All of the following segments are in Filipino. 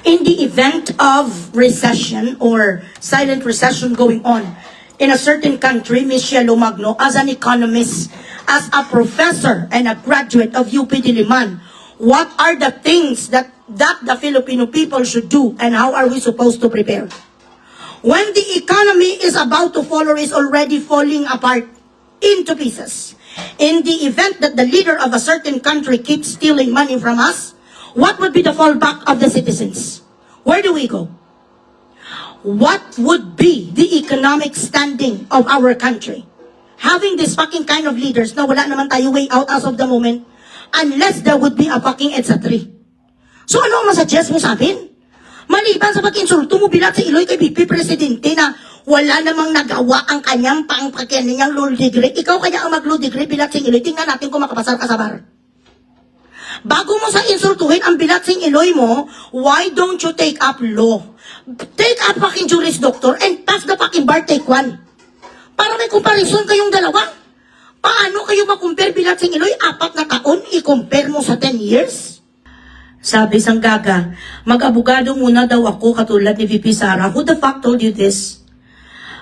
In the event of recession or silent recession going on in a certain country, Ms. Cielo Magno, as an economist, as a professor and a graduate of UP Diliman, what are the things that the Filipino people should do and how are we supposed to prepare? When the economy is about to fall or is already falling apart into pieces, in the event that the leader of a certain country keeps stealing money from us, what would be the fallback of the citizens? Where do we go? What would be the economic standing of our country? Having this fucking kind of leaders na wala naman tayo way out as of the moment unless there would be a fucking EDSA 3. So ano ang masuggest mo sa amin? Maliban sa pag-insulto mo bilat sa Iloy kay VP Presidente na wala namang nagawa ang kanyang pangpagyaniyang low degree. Ikaw kaya ang mag-low degree bilat sa Iloy. Tingnan natin kung makapasar ka sa bar. Bago mo sa insultuhin ang bilatsing Iloy mo, why don't you take up law? Take up fucking Juris Doctor and pass the fucking bar take 1. Para may comparison kayong dalawa. Paano kayo makumpare bilatsing Iloy? 4 na taon, i-compare mo sa 10 years? Sabi sang gaga, mag-abogado muna daw ako katulad ni VP Sara. Who the fuck told you this?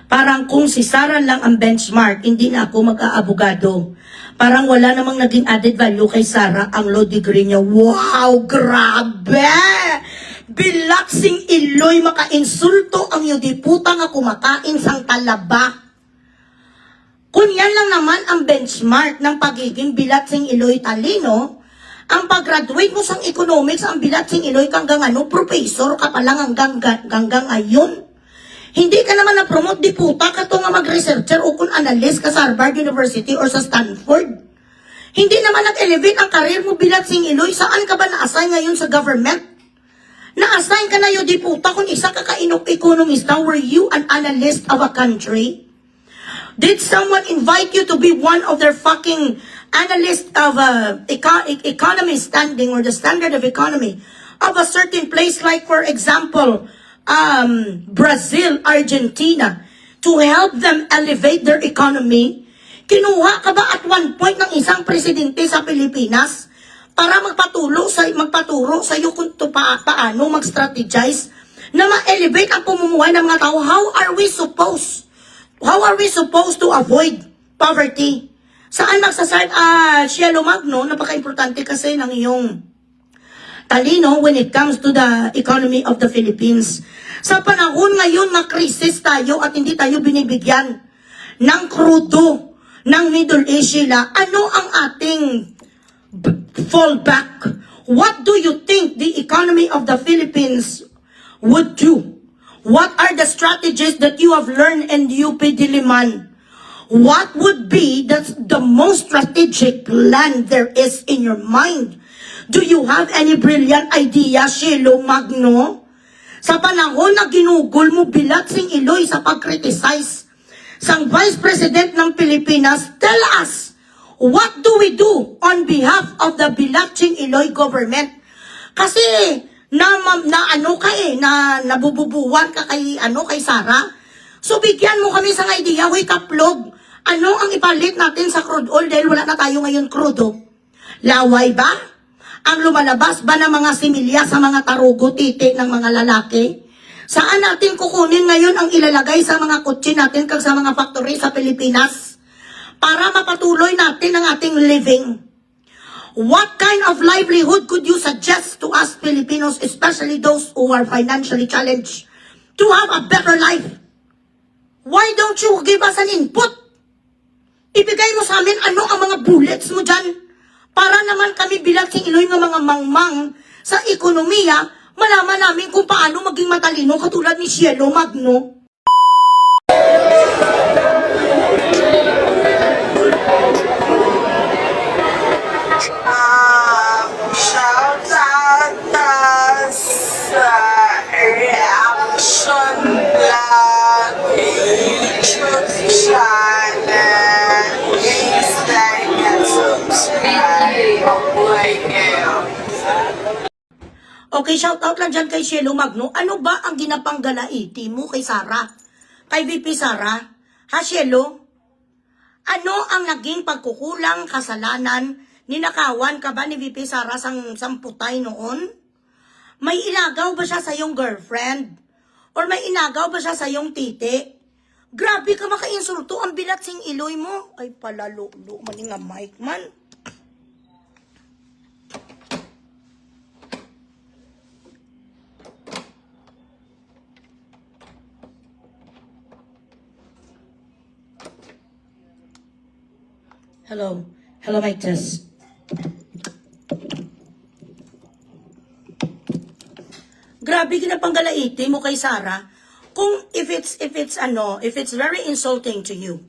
Parang kung si Sara lang ang benchmark, hindi na ako mag-aabogado. Parang wala namang naging added value kay Sara ang law degree niya. Wow, grabe! Bilatsing Iloy maka-insulto ang yudiputa nga kumakain sang talaba. Kung yan lang naman ang benchmark ng pagiging bilatsing Iloy talino, ang pag-graduate mo sang economics, ang bilatsing Iloy kanggang ano, professor ka pa lang hanggang ayon. Hindi ka naman na-promote di puta ka to nga mag-researcher o kung analyst ka sa Harvard University or sa Stanford. Hindi naman nag-elevate ang karir mo bilatsing Iloy. Saan ka ba na-assign ngayon sa government? Na-assign ka na yun di puta kung isa ka ka-economista. Were you an analyst of a country? Did someone invite you to be one of their fucking analyst of economy standing or the standard of economy of a certain place like, for example, Brazil, Argentina, to help them elevate their economy? Kinuha ka ba at one point ng isang presidente sa Pilipinas para magpaturo sa iyo kung paano mag-strategize na ma-elevate ang pumumuhay ng mga tao? How are we supposed to avoid poverty? Saan magsasart? Cielo Magno, napaka-importante kasi ng iyong talino when it comes to the economy of the Philippines. Sa panahon ngayon na krisis tayo at hindi tayo binibigyan ng krudo ng Middle East, ano ang ating fallback? What do you think the economy of the Philippines would do? What are the strategies that you have learned in UP Diliman? What would be the most strategic plan there is in your mind? Do you have any brilliant idea, Cielo Magno? Sa panahon na ginugol mo bilatsing Iloy sa pag-criticize sang Vice President ng Pilipinas, tell us, what do we do on behalf of the bilatsing Iloy government? Kasi nabububuwan ka kay Sara. So bigyan mo kami sa idea, hoy kaplog, ano ang ipalit natin sa crude oil dahil wala na tayo ngayon crudo? Laway ba? Ang lumalabas ba ng mga similya sa mga tarugo titi ng mga lalaki? Saan natin kukunin ngayon ang ilalagay sa mga kutsi natin kag sa mga factory sa Pilipinas para mapatuloy natin ang ating living? What kind of livelihood could you suggest to us Filipinos, especially those who are financially challenged, to have a better life? Why don't you give us an input? Ibigay mo sa amin ano ang mga bullets mo dyan para naman kami bilatsing Iloy ng mga mangmang sa ekonomiya, malaman namin kung paano maging matalino katulad ni Cielo Magno. Okay, shout out lang dyan kay Cielo Magno. Ano ba ang ginapanggalaiti mo kay Sara? Kay VP Sara? Ha, Cielo? Ano ang naging pagkukulang, kasalanan, ninakawan ka ba ni VP Sara sang putay noon? May inagaw ba siya sa iyong girlfriend? Or may inagaw ba siya sa iyong titi? Grabe ka maka-insulto, ang bilat sing iloy mo. Ay palalo, mali nga mic man. Hello. Hello, mic test. Grabe ginapanggalaiti mo kay Sarah. Kung if it's very insulting to you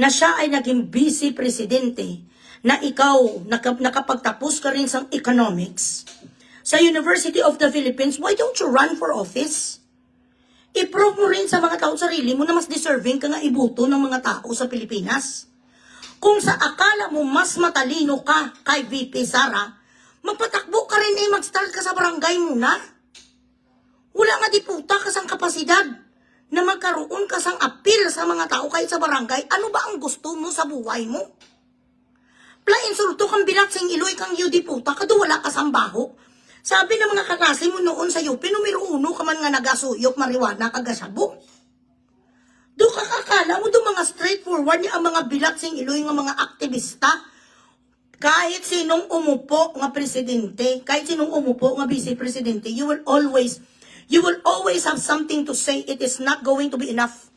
na siya ay naging vice presidente, na ikaw nakapagtapos ka rin sa economics sa University of the Philippines, why don't you run for office? I-prove mo rin sa mga tao sarili mo na mas deserving ka nga ibuto ng mga tao sa Pilipinas. Kung sa akala mo mas matalino ka kay VP Sara, magpatakbo ka rin mag-start ka sa barangay muna. Wala nga di puta kasang kapasidad na magkaroon kasang appeal sa mga tao kahit sa barangay. Ano ba ang gusto mo sa buhay mo? Insulto kang bilat sing iloy kang di puta, kado wala kasang baho. Sabi ng mga kaklase mo noon sa UP, numero 1 ka man nga nagasuyok mariwana kagasabo. Do kakakala mo do mga straightforward niya ang mga bilat sing iloy nga mga aktivista. Kahit sinong umupo nga presidente, kahit sinong umupo nga vice presidente, you will always have something to say. It is not going to be enough.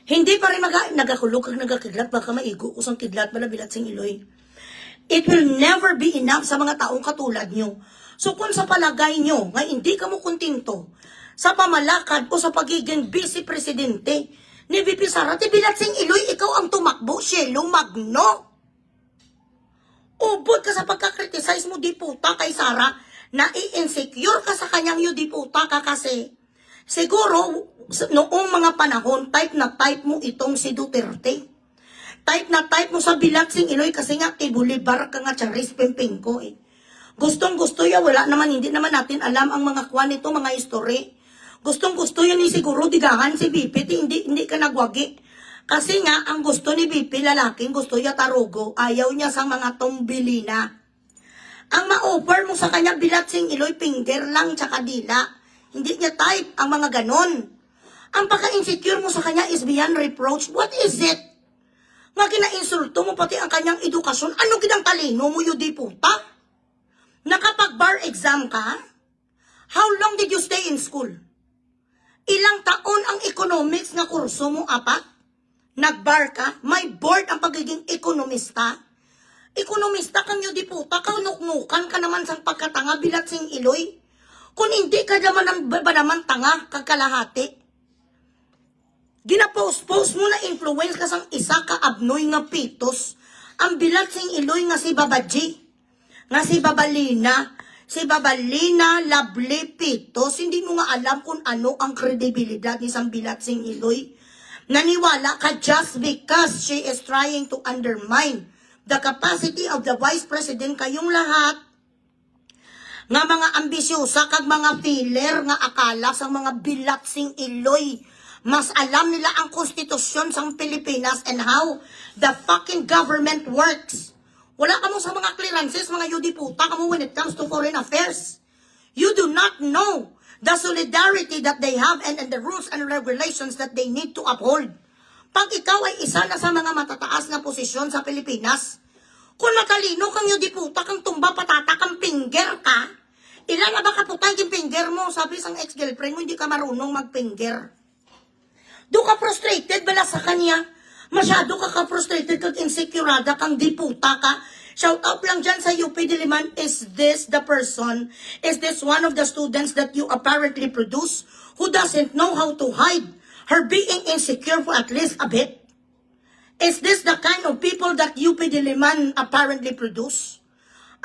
Hindi pa rin nagakulog kag nagakidlat, baka maigo kusang kidlat bala bilat sing iloy. It will never be enough sa mga taong katulad nyo. So kung sa palagay nyo nga hindi ka mo kontento sa pamalakad o sa pagiging vice presidente ni VP Sara, ti bilat sing iloy, ikaw ang tumakbo, Shelo Magno. Ubod ka sa pagkakriticize mo, di puta, kay Sara, na i-insecure ka sa kanyang di puta ka kasi siguro noong mga panahon, type na type mo itong si Duterte. Type na type mo sa bilat sing iloy kasi nga tibulibar ka nga Charis Pimping ko eh. Gustong-gusto ya, wala naman, hindi naman natin alam ang mga kwan nito, mga history. Gustong-gusto yan ni siguro digahan si BP, hindi ka nagwagi. Kasi nga, ang gusto ni BP, lalaking gusto niya tarugo, ayaw niya sa mga tumbilina. Ang ma-offer mo sa kanya bilat sing iloy, finger lang tsaka dila. Hindi niya type ang mga ganon. Ang pagka-insecure mo sa kanya is beyond reproach. What is it? Nga kina-insulto mo pati ang kanyang edukasyon. Ano ginang talino mo, di puta? Nakapag-bar exam ka? How long did you stay in school? Ilang taon ang economics nga kurso mo, apat? Nag-bar ka? May board ang pagiging ekonomista? Ekonomista kang di puta, kaunuknukan ka naman sang pagkatanga bilat sing iloy. Kung hindi ka naman ba naman tanga, kagkalahati. Ginapost-post mo na influence ka sang isa ka abnoy nga pitos. Ang bilat sing iloy nga si Babaji. Nga si Babalina, lovely pitos. Hindi mo nga alam kung ano ang kredibilidad ni sang bilat sing iloy. Naniwala ka just because she is trying to undermine the capacity of the Vice President. Kayong lahat nga mga ambisyosa kag mga filler nga akala sa mga bilat sing iloy. Mas alam nila ang konstitusyon sa Pilipinas and how the fucking government works. Wala ka mo sa mga clearances, mga puta ka mo when it comes to foreign affairs. You do not know the solidarity that they have and the rules and regulations that they need to uphold. Pag ikaw ay isa na sa mga matataas na posisyon sa Pilipinas, kung matalino kang puta kang tumba patata kang finger ka, ilan na ba kaputay yung finger mo? Sabi sang ex-girlfriend mo, hindi ka marunong mag-finger. Do ka frustrated bala sa kanya? Masyado ka frustrated kag insecurada kang di puta ka. Shout out lang dyan sa UP Diliman. Is this the person? Is this one of the students that you apparently produce who doesn't know how to hide her being insecure for at least a bit? Is this the kind of people that UP Diliman apparently produce?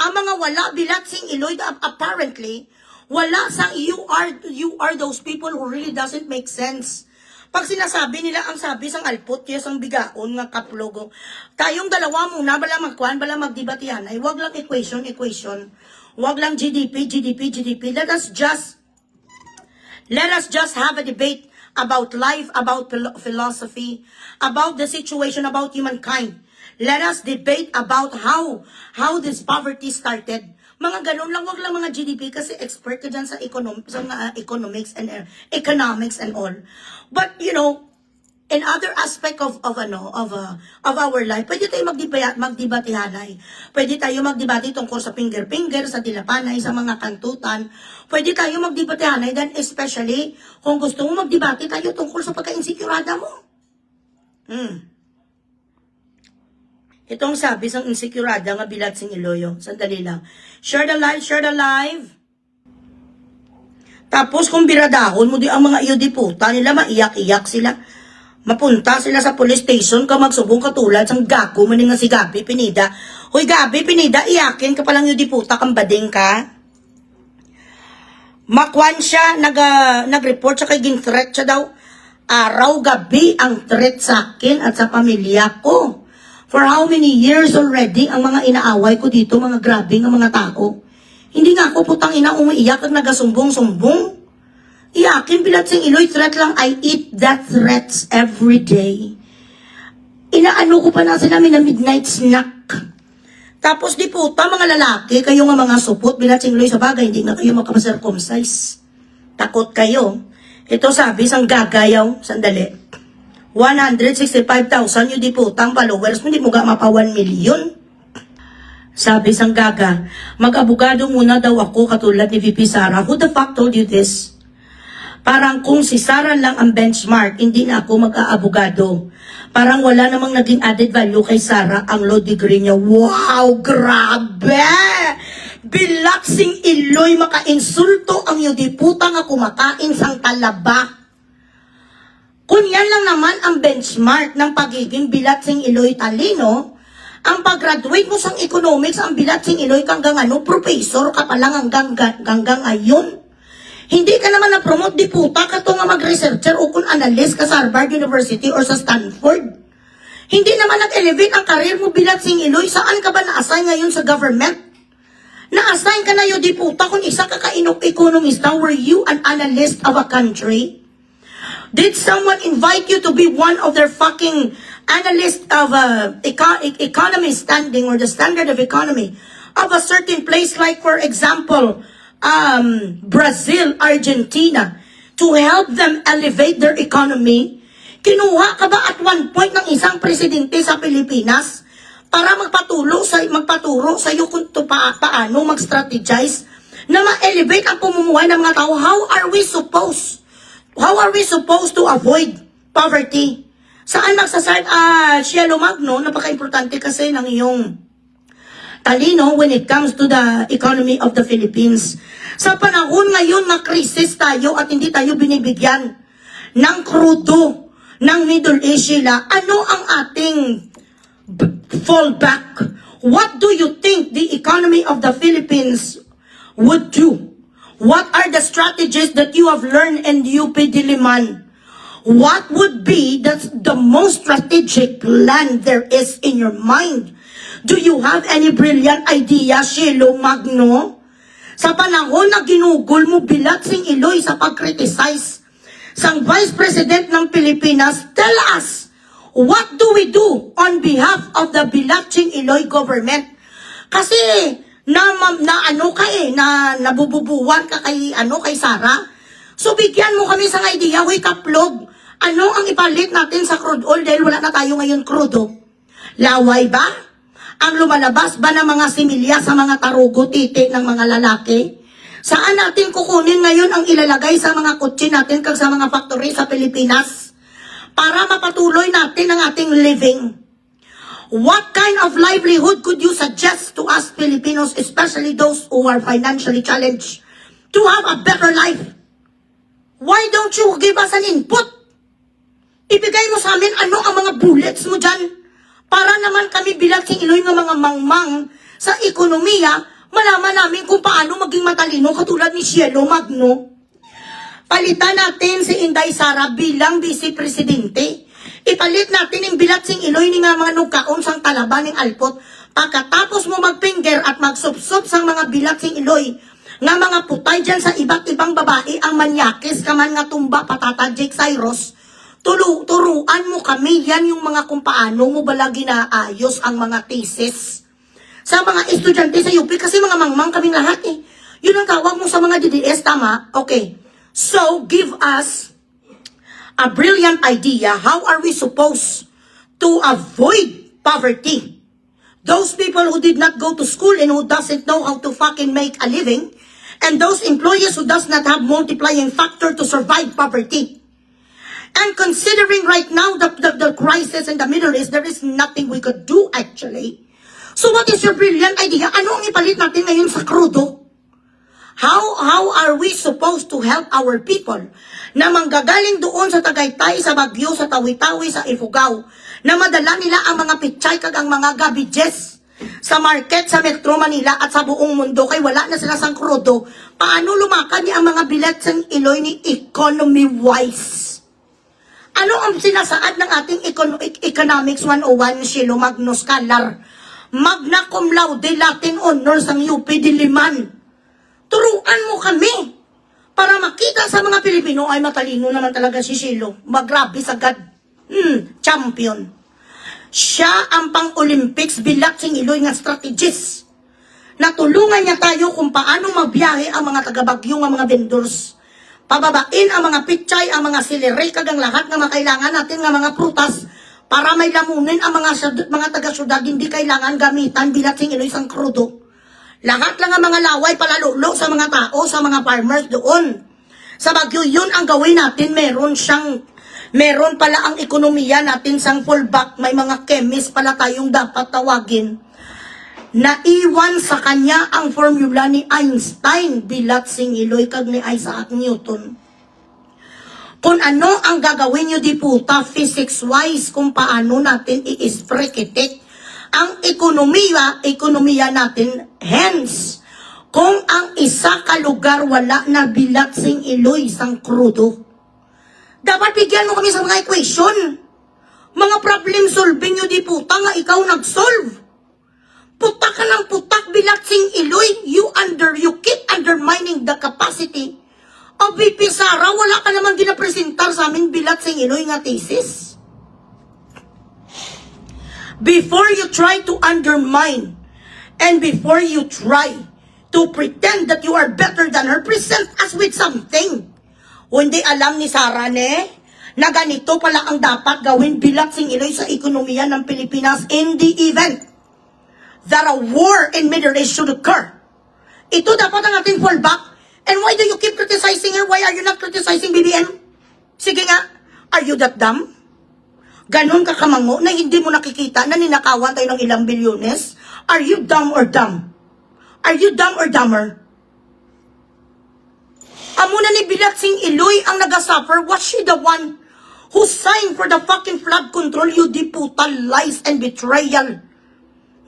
Ang mga wala bilat sing iloy apparently, wala sang you are those people who really doesn't make sense. Pag sinasabi nila ang sabi sang alpot, yes ang bigaon nga kaplogo. Tayong dalawa muna, bala magkuhan, bala magdebatihan, ay wag lang equation. Wag lang GDP. Let us just have a debate about life, about philosophy, about the situation, about humankind. Let us debate about how this poverty started. Mga ganun lang, wag lang mga GDP kasi expert ka dyan sa, sa mga economics and all. But, you know, in other aspect of our life, pwede tayo magdebatihanay. Pwede tayo magdebate tungkol sa finger-finger, sa dilapanay, sa mga kantutan. Pwede tayo magdebatihanay, then especially kung gusto mo magdebate tayo tungkol sa pagka-insekurada mo. Itong sabi sang insekurada nga bilat sing Iloyo. Sandali lang. Share the live, share the live. Tapos kung biradahon mo di ang mga iyo di puta nila, maiyak-iyak sila. Mapunta sila sa police station ka magsubong katulad sang gago man nga si Gabi Pinida. Hoy Gabi Pinida, iyakin ka palang iyo di puta kang bading ka. Makwan siya, nag-report siya kay gin-threat siya daw. Araw-gabi ang threat sa akin at sa pamilya ko. For how many years already ang mga inaaway ko dito, mga grabe ng mga tao. Hindi nga ako putang ina umiiyak at nagasumbong-sumbong. Iyakin bilat sing Iloy, threat lang. I eat that threats every day. Inaano ko pa na sila na midnight snack. Tapos di puta, mga lalaki, kayo nga mga supot, bilat sing Iloy sa bagay, hindi nga kayo makapasircumcise. Takot kayo. Ito sabi, sang gagayaw, sandali. 165,000 yung di putang followers mo, hindi mo ga mapa 1 million. Sabi sang gaga, mag-abogado muna daw ako katulad ni VP Sara. Who the fuck told you this? Parang kung si Sara lang ang benchmark, hindi na ako mag-aabogado. Parang wala namang naging added value kay Sara ang law degree niya. Wow, grabe! Bilaksing Iloy, maka-insulto ang yudi putang nga kumakain sang talaba. Kung yan lang naman ang benchmark ng pagiging bilatsing Iloy talino, ang pag-graduate mo sa economics, ang bilatsing Iloy hanggang ano, professor ka pa lang hanggang ayon. Hindi ka naman na-promote di puta ka to nga mag-researcher o kung analyst ka sa Harvard University or sa Stanford. Hindi naman nag-elevate ang karir mo bilatsing Iloy. Saan ka ba na-assign ngayon sa government? Na-assign ka na yun di puta kung isa ka ka-economista. Were you an analyst of a country? Did someone invite you to be one of their fucking analysts of economy standing or the standard of economy of a certain place like, for example, Brazil, Argentina, to help them elevate their economy? Kinuha ka ba at one point ng isang presidente sa Pilipinas para magpaturo sa iyo kung paano mag-strategize na ma-elevate ang pumumuhay ng mga tao? How are we supposed to avoid poverty? Saan magsasart? Cielo Magno, napaka-importante kasi ng iyong talino when it comes to the economy of the Philippines. Sa panahon ngayon na krisis tayo at hindi tayo binibigyan ng krudo ng Middle East, ano ang ating fallback? What do you think the economy of the Philippines would do? What are the strategies that you have learned in UP Diliman? What would be the most strategic plan there is in your mind? Do you have any brilliant idea, Cielo Magno? Sa panahon na ginugol mo bilatsing Iloy sa pag-criticize sang Vice President ng Pilipinas, tell us, what do we do on behalf of the bilatsing Iloy government? Kasi nabububuwan ka kay Sara. So bigyan mo kami sa idea, huy kaplog, ano ang ipalit natin sa crude oil dahil wala na tayo ngayon crudo? Laway ba? Ang lumalabas ba ng mga similya sa mga tarugo titi ng mga lalaki? Saan natin kukunin ngayon ang ilalagay sa mga kutsi natin kag sa mga factory sa Pilipinas para mapatuloy natin ang ating living? What kind of livelihood could you suggest to us Filipinos, especially those who are financially challenged, to have a better life? Why don't you give us an input? Ibigay mo sa amin ano ang mga bullets mo dyan para naman kami bilatsing Iloy ng mga mangmang sa ekonomiya, malaman namin kung paano maging matalino katulad ni Cielo Magno. Palitan natin si Inday Sara bilang Vice Presidente. Ipalit natin yung bilatsing Iloy ni nga mga nugkaon sang talaban ng alpot. Pagkatapos mo magpinger at magsubsob sang mga bilatsing Iloy, nga mga putay dyan sa iba't ibang babae, ang manyakis kaman nga tumba patata Jake Cyrus, turuan mo kami yan yung mga kung paano mo bala ginaayos ang mga thesis. sa mga estudyante sa UP kasi mga mangmang kaming lahat eh. Yun ang tawag mo sa mga DDS, tama? Okay. So, give us a brilliant idea. How are we supposed to avoid poverty? Those people who did not go to school and who doesn't know how to fucking make a living, and those employees who does not have multiplying factor to survive poverty. And considering right now the crisis in the Middle East, there is nothing we could do actually. So what is your brilliant idea? Ano ang ipalit natin ngayon sa krudo? How are we supposed to help our people na manggagaling doon sa Tagaytay, sa Baguio, sa Tawi-Tawi, sa Ifugao, na madala nila ang mga pichay kag ang mga gabijes sa market sa Metro Manila at sa buong mundo kay wala na sila sang krudo? Paano lumakad niya ang mga bilet sa Iloy ni economy-wise? Ano ang sinasaad ng ating Economics 101 Shilo Magno Scholar? Magna cum laude Latin honors ang UP Diliman. Turuan mo kami para makita sa mga Pilipino ay matalino naman talaga si Shilo. Magrabe sagad. Champion. Siya ang pang-Olympics bilat sing Iloy nga strategist. Natulungan niya tayo kung paano magbiyahe ang mga taga-Bagyo nga mga vendors. Pababain ang mga pichay, ang mga silere, kag ang lahat nga makailangan natin nga mga prutas para may lamunin ang mga taga-syudad, hindi kailangan gamitan bilat sing Iloy sang krudo. Lahat lang ang mga laway palalulo sa mga tao, sa mga farmers doon. Sa Baguio, yun ang gawin natin. Meron pala ang ekonomiya natin sang fallback. May mga chemist pala tayong dapat tawagin. Naiwan sa kanya ang formula ni Einstein bilat sing Iloy kag ni Isaac Newton. Kung ano ang gagawin nyo di puta physics-wise kung paano natin i-sprekitik ang ekonomiya natin. Hence, kung ang isa ka lugar wala na bilat sing Iloy sang krudo, dapat bigyan mo kami sa mga equation. Mga problem solving nyo di puta nga ikaw nag-solve. Putak ka ng putak bilat sing Iloy. You keep undermining the capacity of VP Sara. Wala ka naman ginapresentar sa amin bilat sing Iloy nga thesis. Before you try to undermine and before you try to pretend that you are better than her, present us with something. Hindi alam ni Sara na ganito pala ang dapat gawin bilat sing Iloy sa ekonomiya ng Pilipinas in the event that a war in Middle East should occur. Ito dapat ang ating fallback. And why do you keep criticizing her? Why are you not criticizing BBM? Sige nga, are you that dumb? Ganon ka kamango na hindi mo nakikita na ninakawan tayo ng ilang bilyones? Are you dumb or dumb? Are you dumb or dumber? Amo na ni bilat sing Iloy ang nagasuffer. Was she the one who signed for the fucking flood control? You di puta, lies and betrayal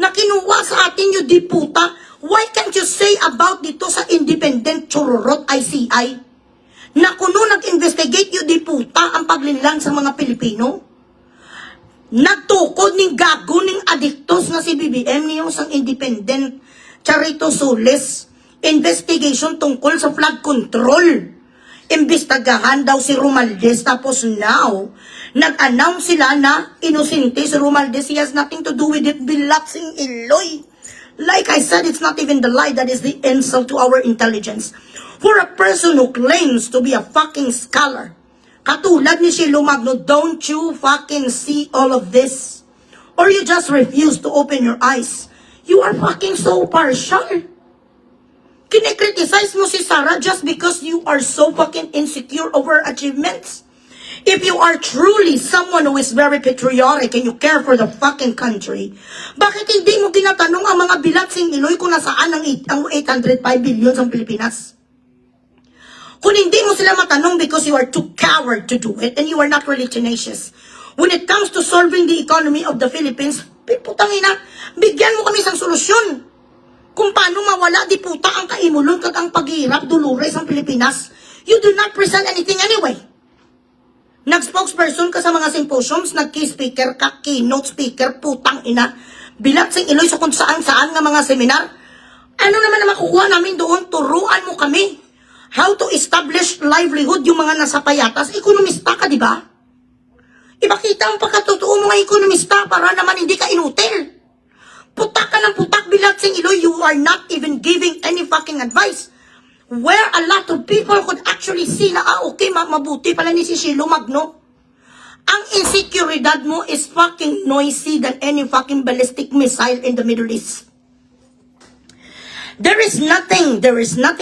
na kinuha sa atin, you di puta. Why can't you say about dito sa independent chururot ICI na kuno nag-investigate, you di puta, ang paglinlang sa mga Pilipino? Nagtukod ning gago ning adiktos na si BBM niyo sang independent Charito Solis investigation tungkol sa flood control. Imbestagahan daw si Romualdez, tapos now nag-announce sila na inosente si Romualdez. He has nothing to do with it. Bilapsing Iloy. Like I said, it's not even the lie that is the insult to our intelligence. For a person who claims to be a fucking scholar, katulad ni Shilo Magno, don't you fucking see all of this? Or you just refuse to open your eyes? You are fucking so partial. Kinikriticize mo si Sara just because you are so fucking insecure over achievements. If you are truly someone who is very patriotic and you care for the fucking country, bakit hindi mo tinatanong ang mga bilat sing Iloy kung nasaan ang 805 billion sa Pilipinas? Kung hindi mo sila matanong because you are too coward to do it and you are not really tenacious. When it comes to solving the economy of the Philippines, putangina, bigyan mo kami sang solusyon. Kung paano mawala di puta ang kaimulon kag ang paghihirap dulures ang Pilipinas. You do not present anything anyway. Nag-spokesperson ka sa mga symposiums, nag-key speaker ka, keynote speaker, putang ina. Bilat sing Iloy sa kung saan nga mga seminar. Ano naman na makukuha namin doon? Turuan mo kami how to establish livelihood yung mga nasa payatas. Ekonomista ka, di ba? Ipakita ang pagkatotoo mga ekonomista para naman hindi ka inutil. Putak ka ng putak Bilatsing Iloy, you are not even giving any fucking advice. Where a lot of people could actually see na, okay, mabuti pala ni si Shilo Magno. Ang insecurity mo is fucking noisy than any fucking ballistic missile in the Middle East. There is nothing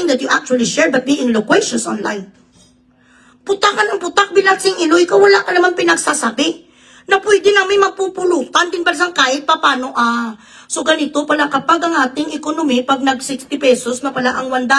that you actually share but being loquacious online. Putak ka ng putak, Bilatsing Iloy, ka wala ka naman pinagsasabi na pwede namin mapupulutan din ba sang kahit papano. So ganito pala kapag ang ating ekonomi, pag nag 60 pesos na pala ang $1,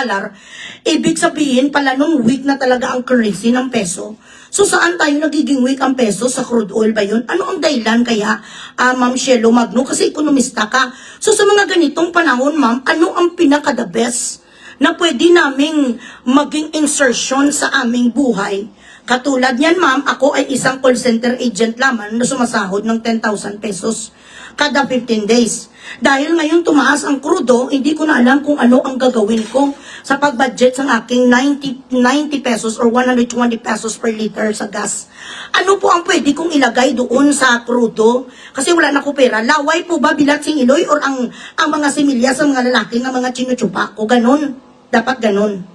ibig sabihin pala nung weak na talaga ang currency ng peso. So saan tayo nagiging weak ang peso? Sa crude oil ba yun? Ano ang dahilan kaya, Ma'am Shelo Magno? Kasi ekonomista ka. So sa mga ganitong panahon, ma'am, ano ang pinaka-the best na pwede naming maging insertion sa aming buhay? Katulad niyan, ma'am, ako ay isang call center agent lamang na sumasahod ng 10,000 pesos kada 15 days. Dahil ngayon tumaas ang krudo, hindi ko na alam kung ano ang gagawin ko sa pag-budget sa aking 90 pesos or 120 pesos per liter sa gas. Ano po ang pwede kong ilagay doon sa krudo? Kasi wala na ko pera. Laway po ba, Bilatsing Iloy, or ang mga similya sa mga lalaki ng mga chinuchupa ko? Ganon. Dapat ganon.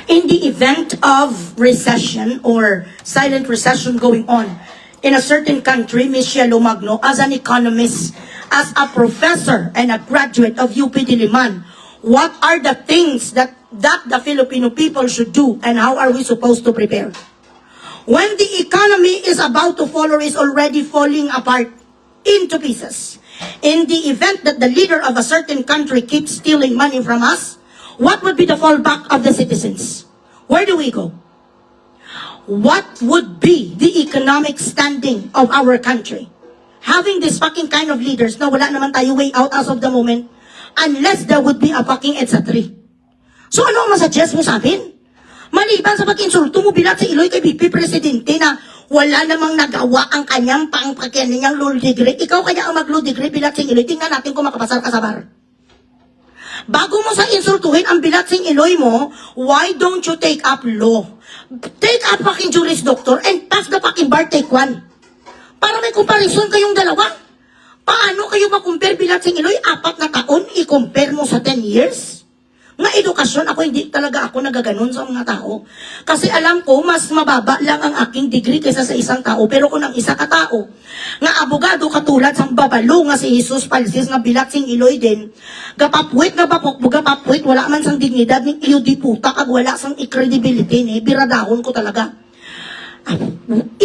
In the event of recession or silent recession going on in a certain country, Ms. Shelo Magno, as an economist, as a professor and a graduate of UP Diliman, what are the things that the Filipino people should do and how are we supposed to prepare? When the economy is about to fall or is already falling apart into pieces, in the event that the leader of a certain country keeps stealing money from us, what would be the fallback of the citizens? Where do we go? What would be the economic standing of our country? Having this fucking kind of leaders na wala naman tayo way out as of the moment unless there would be a fucking EDSA 3. So ano ang masuggest mo sa amin? Maliban sa pag-insulto mo Bilatsing Iloy kay VP Presidente na wala namang nagawa ang kanyang niyang law degree, ikaw kaya ang mag-law degree, Bilatsing Iloy, tingnan natin kung makapasar ka sa bar. Bago mo sa insultuhin ang Bilatsing Iloy mo, why don't you take up law? Take up fucking Juris Doctor and pass the fucking bar, take one. Para may comparison kayong dalawa. Paano kayo makumpare, Bilatsing Iloy? 4 na taon, i-compare mo sa 10 years? Nga edukasyon, hindi talaga ako nagaganon sa mga tao. Kasi alam ko, mas mababa lang ang aking degree kaysa sa isang tao. Pero kung ang isa ka tao, nga abogado katulad sa babalo nga si Jesus Palsis nga Bilatsing Iloy din, gapapwit, wala man sang dignidad ng iyo di puta, kag wala sang credibility ni, biradahon ko talaga.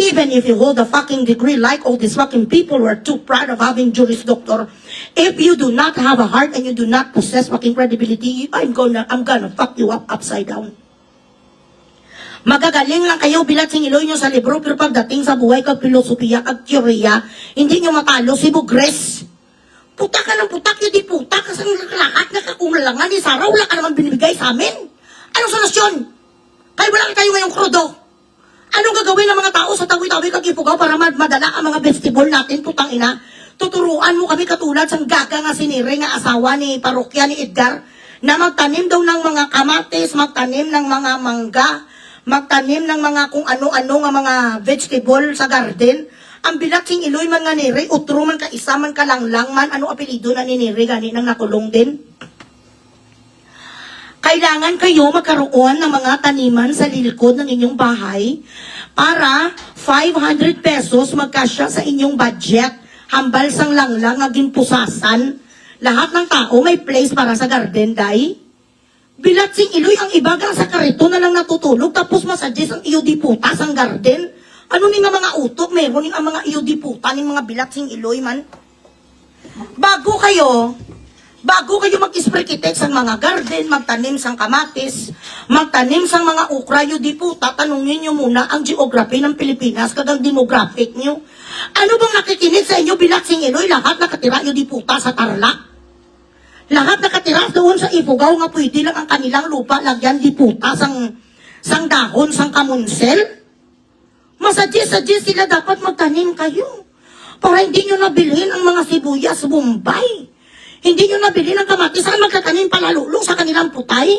Even if you hold a fucking degree like all these fucking people who are too proud of having Juris Doctor, if you do not have a heart and you do not possess fucking credibility, I'm gonna fuck you up upside down. Magagaling lang kayo Bilatsing Iloy nyo sa libro, pero pagdating sa buhay kag filosofiya kag teorya, hindi nyo matalo si Bugres. Putak ka ng putak, yun di putak, kasi lahat na kakulangan ni Sarah, wala ka naman binibigay sa amin. Anong solusyon? Kaya wala kayo ngayong krudo. Anong gagawin ng mga tao sa tawi-tawi kag Ipugaw para madala ang mga vegetable natin, putang ina? Tuturuan mo kami katulad sang gaga nga sinire nga asawa ni parokya ni Edgar na magtanim daw ng mga kamatis, magtanim ng mga mangga, magtanim ng mga kung ano-ano nga mga vegetable sa garden. Ang Bilatsing Iloy man nga nire, utro man ka isa man ka lang man, ano apelido na ni nire gani nang nakulong din? Kailangan kayo magkaroon ng mga taniman sa likod ng inyong bahay para 500 pesos magkasya sa inyong budget. Hambal sang lang naging pusasan. Lahat ng tao may place para sa garden, day. Bilatsing Iloy, ang iba gang sa karito na lang natutulog tapos masuggest ang iyo di puta sang garden. Ano ni nga mga utok, meron ni ang mga iyo di puta ni mga Bilatsing Iloy man. Bago kayo mag-isprekitek sa mga garden, magtanim sang kamatis, magtanim sang mga ukra, yu di po, tatanungin nyo muna ang geography ng Pilipinas, kagang demographic nyo. Ano bang nakikinig sa inyo, Bilatsing Iloy? Lahat nakatira yu di puta sa Tarlac? Lahat nakatira doon sa Ipugaw nga pwede lang ang kanilang lupa, lagyan di puta sang dahon, sang kamunsel? Masuggest sila dapat magtanim kayo. Para hindi nyo nabilhin ang mga sibuyas Bombay. Hindi nyo nabili ng kamatis, saan magtatanim palalulong sa kanilang putay?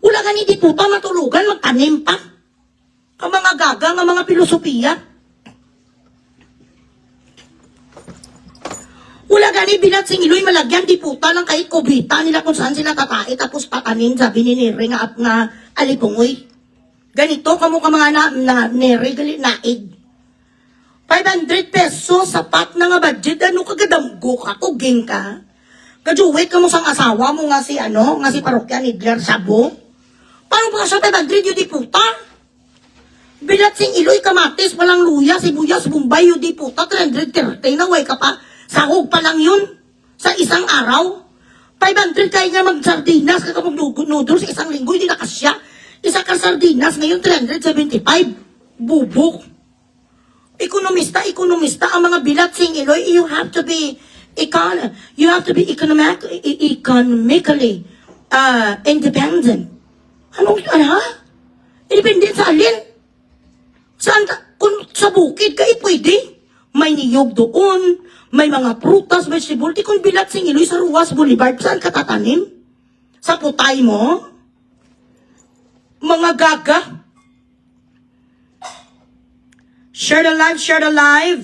Wala gani di puta matulugan, magtanim pa. Ang mga gaga, ang mga filosofiya. Wala gani bilat sing iloy malagyan di puta lang kahit kubita nila kung saan sila tatai tapos patanin sabi ni Nere nga alipungoy. Ganito kamo ka mga na Nere gali naig. 500 pesos sapat na nga budget ano kagadamgo ka kuging ka. Kajuwit ka mo sang asawa mo nga si parokya ni Blair Sabo. Paano ba sa 500 yun di puta? Bilat sing iloy kamatis palang luya sibuyas bumbay yun di puta 330 na way ka pa. Sahog pa lang yun sa isang araw. 500 kayo nga mag-sardinas, kaya mag-noodles isang linggo, hindi na kasya. Isa ka sardinas, ngayon 375. Bubok. Ekonomista, ang mga bilat sing iloy, you have to be economically independent. Ha? Independent sa alin? Saan kung sa bukid ka, pwede. May niyog doon, may mga prutas, vegetable, di kung bilat sing iloy sa Ruas Boulevard, saan ka tatanim? Sa putay mo? Mga gaga? Share the live, share the live.